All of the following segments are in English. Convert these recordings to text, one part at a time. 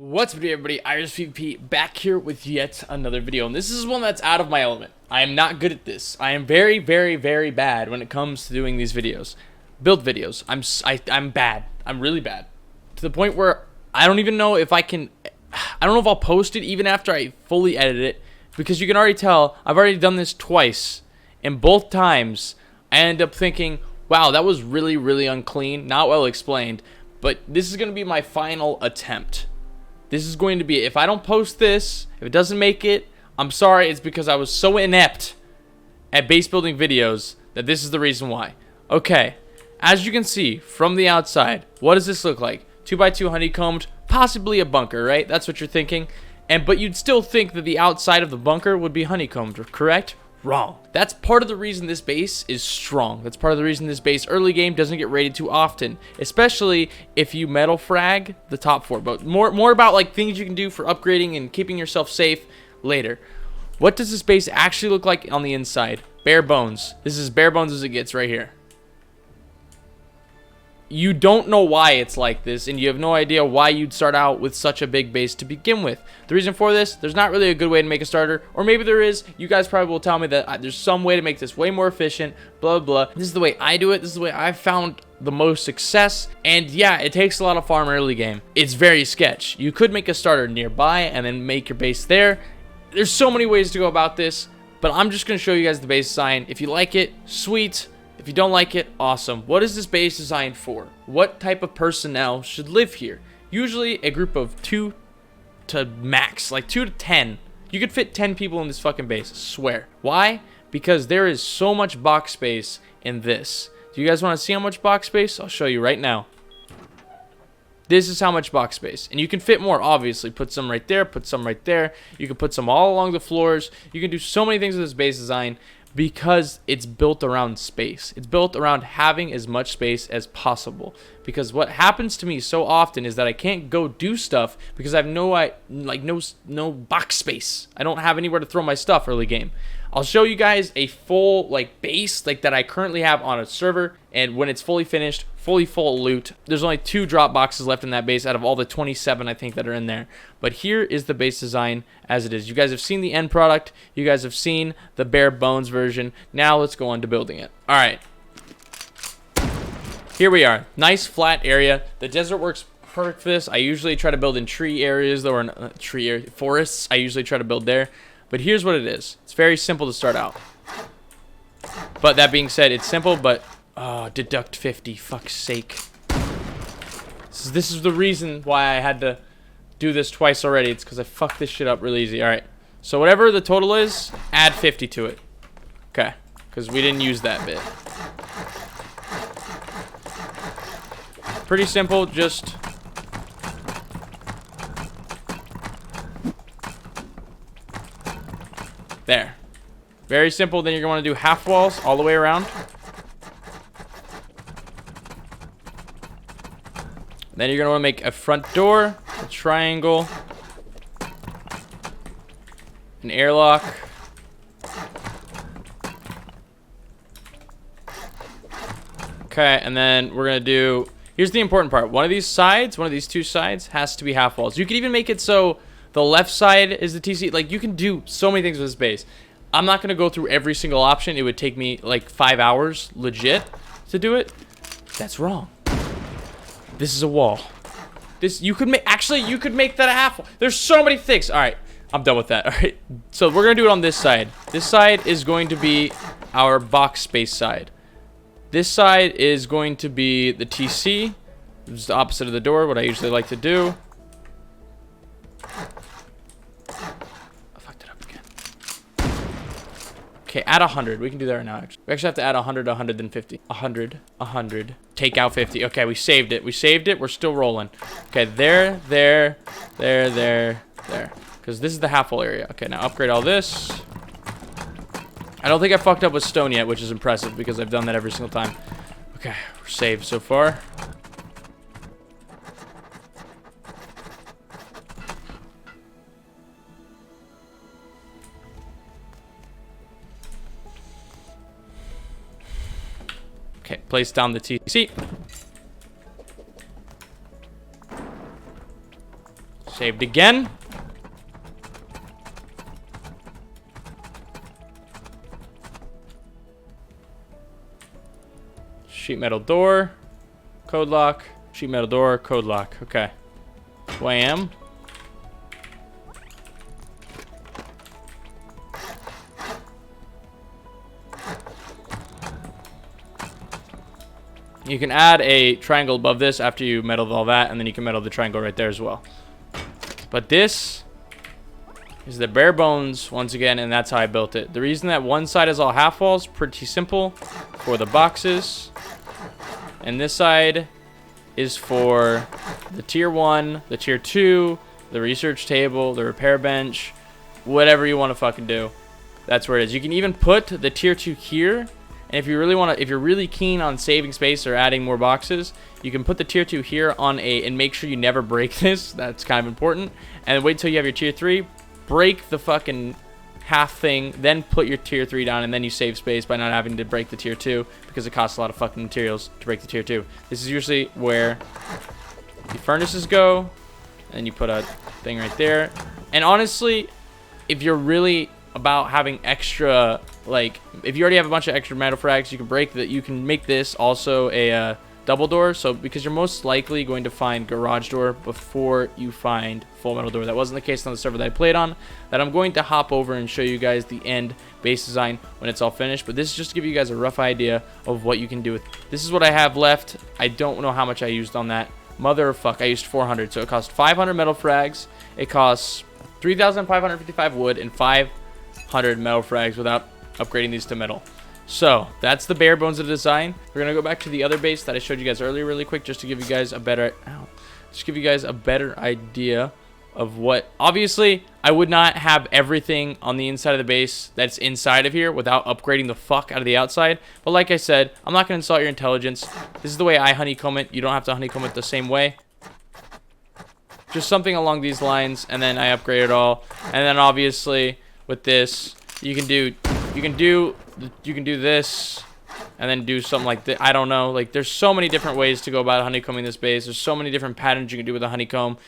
What's up everybody, iRisk PvP back here with yet another video, and this is one that's out of my element. I am not good at this. I am very bad when it comes to doing these videos. Build videos. I'm bad. I'm really bad. To the point where I don't even know if I don't know if I'll post it even after I fully edit it, because you can already tell I've already done this twice, and both times I end up thinking, wow, that was really unclean, not well explained, but this is going to be my final attempt. This is going to be, if I don't post this, if it doesn't make it, I'm sorry, it's because I was so inept at base building videos that this is the reason why. Okay, as you can see from the outside, what does this look like? 2x2 honeycombed, possibly a bunker, right? That's what you're thinking. But you'd still think that the outside of the bunker would be honeycombed, correct? Wrong. That's part of the reason this base is strong. That's part of the reason this base early game doesn't get raided too often, especially if you metal frag the top 4. But more about like things you can do for upgrading and keeping yourself safe later. What does this base actually look like on the inside? Bare bones. This is bare bones as it gets right here. You don't know why it's like this, and you have no idea why you'd start out with such a big base to begin with. The reason for this, there's not really a good way to make a starter, or maybe there is. You guys probably will tell me that there's some way to make this way more efficient, blah blah. This is the way I do it. This is the way I've found the most success, and yeah, it takes a lot of farm early game. It's very sketch. You could make a starter nearby and then make your base there. There's so many ways to go about this, but I'm just going to show you guys the base design. If you like it, sweet. If you don't like it, awesome. What is this base designed for? What type of personnel should live here? Usually a group of 2 to max, like 2 to 10. You could fit 10 people in this fucking base, I swear. Why? Because there is so much box space in this. Do you guys want to see how much box space? I'll show you right now. This is how much box space. And you can fit more, obviously. Put some right there, put some right there. You can put some all along the floors. You can do so many things with this base design, because it's built around space. It's built around having as much space as possible. Because what happens to me so often is that I can't go do stuff because I have no box space. I don't have anywhere to throw my stuff early game. I'll show you guys a full base that I currently have on a server, and when it's fully finished, fully full loot. There's only 2 drop boxes left in that base out of all the 27 I think that are in there. But here is the base design as it is. You guys have seen the end product. You guys have seen the bare bones version. Now let's go on to building it. All right. Here we are. Nice flat area. The desert works perfect for this. I usually try to build in tree areas, though, or forests. I usually try to build there. But here's what it is. It's very simple to start out. But that being said, it's simple, but deduct 50, fuck's sake. This is the reason why I had to do this twice already. It's because I fucked this shit up really easy. Alright, so whatever the total is, add 50 to it. Okay, because we didn't use that bit. Pretty simple, just... there. Very simple. Then you're going to want to do half walls all the way around. Then you're going to want to make a front door, a triangle, an airlock, okay, and then we're going to do, here's the important part. One of these 2 sides has to be half walls. You can even make it so the left side is the TC. Like, you can do so many things with this base. I'm not going to go through every single option. It would take me like 5 hours legit to do it. That's wrong. This is a wall. You could make, actually, you could make that a half wall. There's so many things. All right, I'm done with that. All right, so we're going to do it on this side. This side is going to be our box space side. This side is going to be the TC. It's the opposite of the door, what I usually like to do. Okay, add 100. We can do that right now, actually. We actually have to add 100, 100, then 50. 100, 100. Take out 50. Okay, we saved it. We saved it. We're still rolling. Okay, there. Because this is the half wall area. Okay, now upgrade all this. I don't think I fucked up with stone yet, which is impressive because I've done that every single time. Okay, we're saved so far. Okay, place down the TC. Saved again. Sheet metal door, code lock, sheet metal door, code lock. Okay. Wham. You can add a triangle above this after you metal all that, and then you can metal the triangle right there as well. But this is the bare bones once again, and that's how I built it. The reason that one side is all half walls, pretty simple, for the boxes. And this side is for the tier 1, the tier 2, the research table, the repair bench, whatever you want to fucking do. That's where it is. You can even put the tier 2 here. And if you really want to, if you're really keen on saving space or adding more boxes, you can put the tier 2 here on a, and make sure you never break this. That's kind of important. And wait until you have your tier 3, break the fucking half thing, then put your tier 3 down, and then you save space by not having to break the tier 2 because it costs a lot of fucking materials to break the tier 2. This is usually where the furnaces go, and you put a thing right there. And honestly, if you're really about having extra, like, if you already have a bunch of extra metal frags, you can break that. You can make this also a double door, so because you're most likely going to find garage door before you find full metal door. That wasn't the case on the server that I played on, that I'm going to hop over and show you guys the end base design when it's all finished. But this is just to give you guys a rough idea of what you can do with. This is what I have left. I don't know how much I used on that. Motherfuck, I used 400, so it cost 500 metal frags. It costs 3,555 wood and 500 metal frags without upgrading these to metal. So that's the bare bones of the design. We're gonna go back to the other base that I showed you guys earlier really quick, just to give you guys a better idea of what. Obviously I would not have everything on the inside of the base that's inside of here without upgrading the fuck out of the outside. But like I said, I'm not gonna insult your intelligence. This is the way I honeycomb it. You don't have to honeycomb it the same way. Just something along these lines, and then I upgrade it all. And then obviously with this, you can do this, and then do something like that. I don't know. Like, there's so many different ways to go about honeycombing this base. There's so many different patterns you can do with a honeycomb,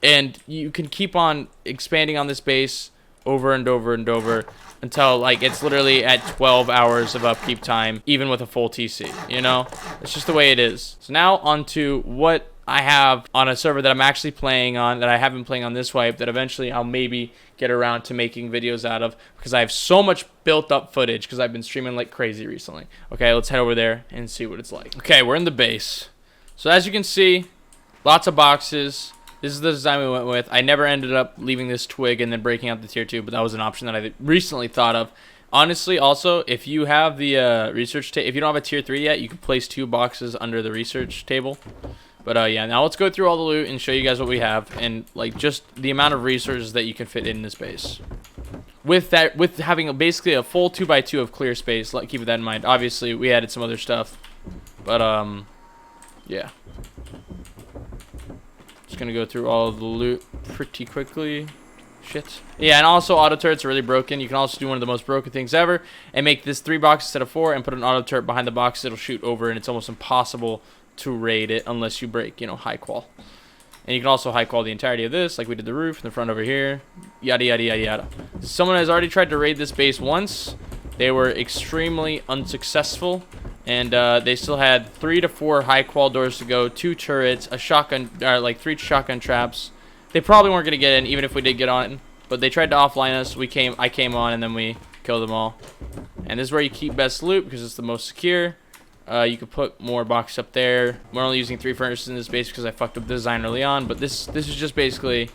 and you can keep on expanding on this base over and over and over until, like, it's literally at 12 hours of upkeep time, even with a full TC. You know, it's just the way it is. So now on to what I have on a server that I'm actually playing on, that I have been playing on this wipe, that eventually I'll maybe get around to making videos out of, because I have so much built up footage because I've been streaming like crazy recently. Okay, let's head over there and see what it's like. Okay, we're in the base. So as you can see, lots of boxes. This is the design we went with. I never ended up leaving this twig and then breaking out the tier 2, but that was an option that I recently thought of. Honestly, also, if you have the research table, if you don't have a tier 3 yet, you can place 2 boxes under the research table. But yeah, now let's go through all the loot and show you guys what we have, and like just the amount of resources that you can fit in this base. With that, with having basically a full 2x2 of clear space, like, keep that in mind. Obviously, we added some other stuff, but yeah. Just gonna go through all of the loot pretty quickly. Shit. Yeah, and also auto turrets are really broken. You can also do one of the most broken things ever and make this 3 boxes instead of 4 and put an auto turret behind the box. It'll shoot over, and it's almost impossible to raid it unless you break, you know, high qual. And you can also high qual the entirety of this, like we did the roof, the front over here, yada yada yada yada. Someone has already tried to raid this base once. They were extremely unsuccessful, and they still had 3 to 4 high qual doors to go, 2 turrets, a shotgun, like 3 shotgun traps. They probably weren't gonna get in, even if we did get on, but they tried to offline us. I came on, and then we killed them all. And this is where you keep best loot because it's the most secure. You could put more boxes up there. We're only using 3 furnaces in this base because I fucked up the design early on. But this is just basically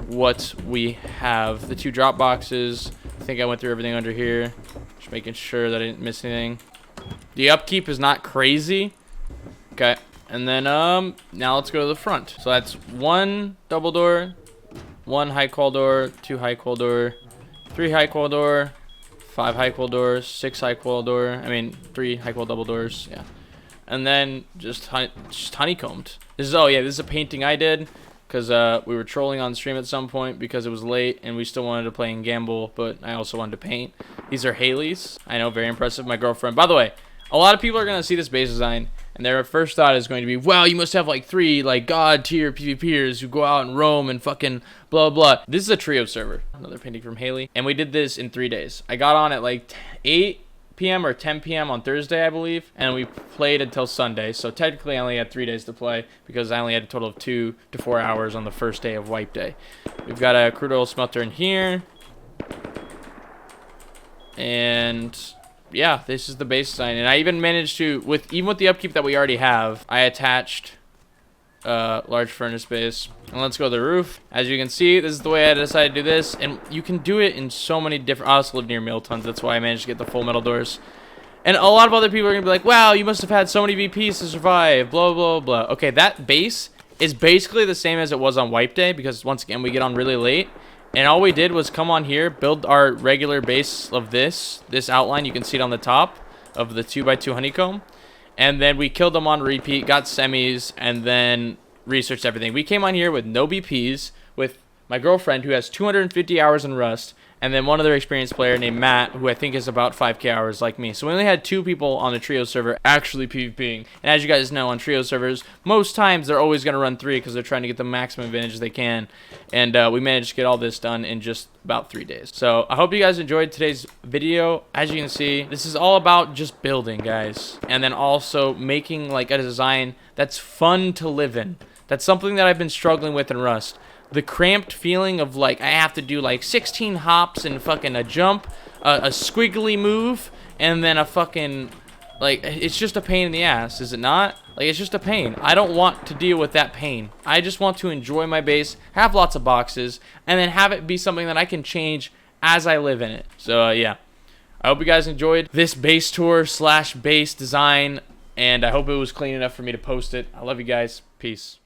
what we have. The 2 drop boxes. I think I went through everything under here. Just making sure that I didn't miss anything. The upkeep is not crazy. Okay. And then now let's go to the front. So that's 1 double door, 1 high qual door, 2 high qual door, 3 high qual door, 5 high qual doors, 6 high qual door. I mean, 3 high qual double doors. Yeah, and then just honeycombed. This is, oh yeah, this is a painting I did because we were trolling on stream at some point because it was late and we still wanted to play and gamble, but I also wanted to paint. These are Haley's. I know, very impressive. My girlfriend. By the way, a lot of people are gonna see this base design And their first thought is going to be, wow, you must have like 3 like god tier PvPers who go out and roam and fucking blah blah. This is a trio server. Another painting from Haley. And we did this in 3 days. I got on at like 8 p.m. or 10 p.m. on Thursday, I believe, and we played until Sunday. So technically I only had 3 days to play because I only had a total of 2 to 4 hours on the first day of wipe day. We've got a crude oil smelter in here. And yeah, this is the base design. And I even managed to, even with the upkeep that we already have, I attached large furnace base. And let's go to the roof. As you can see, this is the way I decided to do this, and you can do it in so many different. I also live near mill tons, that's why I managed to get the full metal doors. And a lot of other people are gonna be like, wow, you must have had so many VPs to survive, blah blah blah. Okay, that base is basically the same as it was on wipe day, because once again we get on really late, and all we did was come on here, build our regular base of this outline. You can see it on the top of the 2x2 honeycomb. And then we killed them on repeat, got semis, and then researched everything. We came on here with no BPs, with my girlfriend who has 250 hours in Rust, and then one other experienced player named Matt, who I think is about 5k hours like me. So we only had 2 people on the trio server actually PvPing. And as you guys know, on trio servers, most times they're always going to run 3 because they're trying to get the maximum advantage they can. And we managed to get all this done in just about 3 days. So I hope you guys enjoyed today's video. As you can see, this is all about just building, guys. And then also making like a design that's fun to live in. That's something that I've been struggling with in Rust. The cramped feeling of like I have to do like 16 hops and fucking a jump, a squiggly move, and then a fucking, like, it's just a pain in the ass, is it not? Like, it's just a pain. I don't want to deal with that pain. I just want to enjoy my base, have lots of boxes, and then have it be something that I can change as I live in it. So yeah, I hope you guys enjoyed this base tour / base design, and I hope it was clean enough for me to post it. I love you guys. Peace.